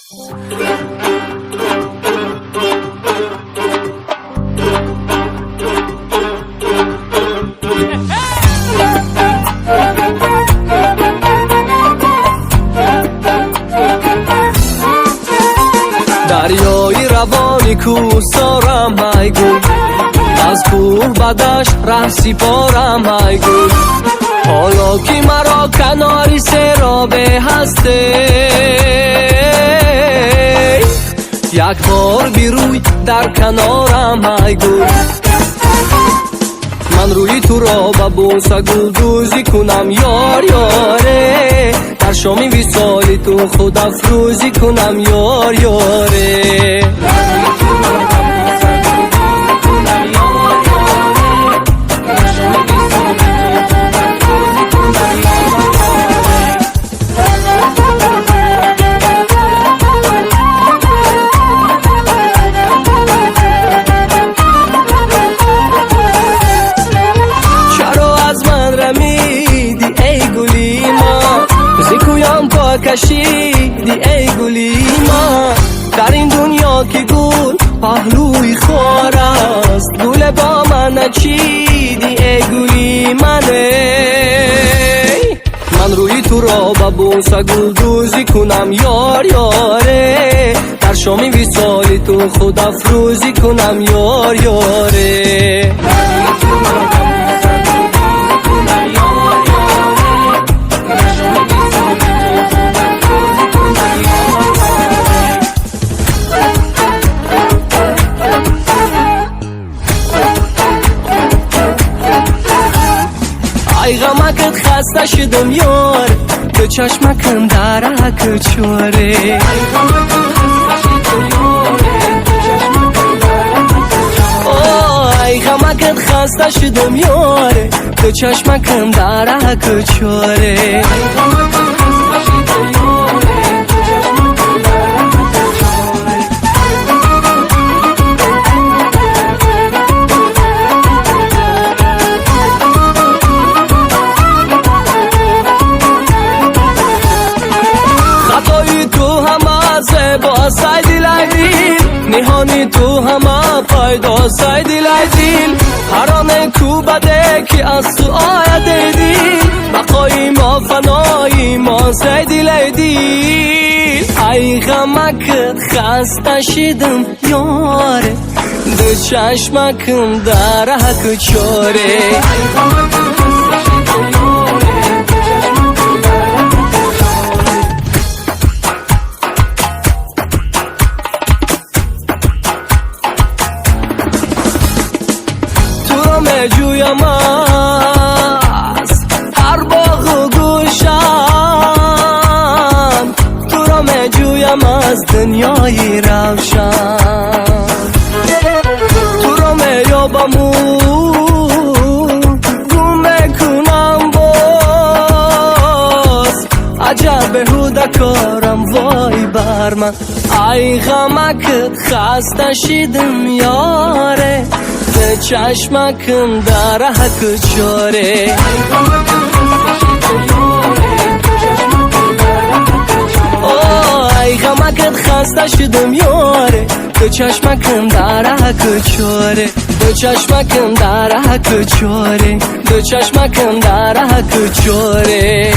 دریای روانی کوهسارم ای گل، از کوه بدش ره سپارم ای گل. حالا که مرا کناری سرابه هسته، یک بار بیروی در کنارم ای گل. من روی تو را با بوسه گل دوزی کنم یار یاره، در شامی وصال تو خود افروزی کنم یار یاره. کشیدی ای گلی ما، در این دنیا که گل پهلوی خور است، گل با من نچیدی ای گلی منه. من روی تو را با بوسه گل دوزی کنم یار یاره، در شامی وصال تو خود افروزی کنم یار یاره. ای غمکت خسته شدم یار، تو چشمکم درک چوره. ای غمکت خسته شدم یار، تو چشمکم درک چوره. با سای دل نهانی تو همه پیدا سای دل دل، هر آن کو بده که از تو آید دل، بقای ما فنای ما سای دل دل. ای غمکت خسته شدم یاره، دو چشمکم درک چوره. جویم از هر باغ و گوشم، تو را می جویم از دنیای روشن، تو را می یابم و گم میکنم باز، عجب بهوده کارم وای بر من. ای غمکت خسته شدم یاره، چشمکم درک چوره. ای غمکت خسته شدم یاره، تو چشمکم درک چوره. دو چشمکم درک چوره، دو چشمکم درک چوره.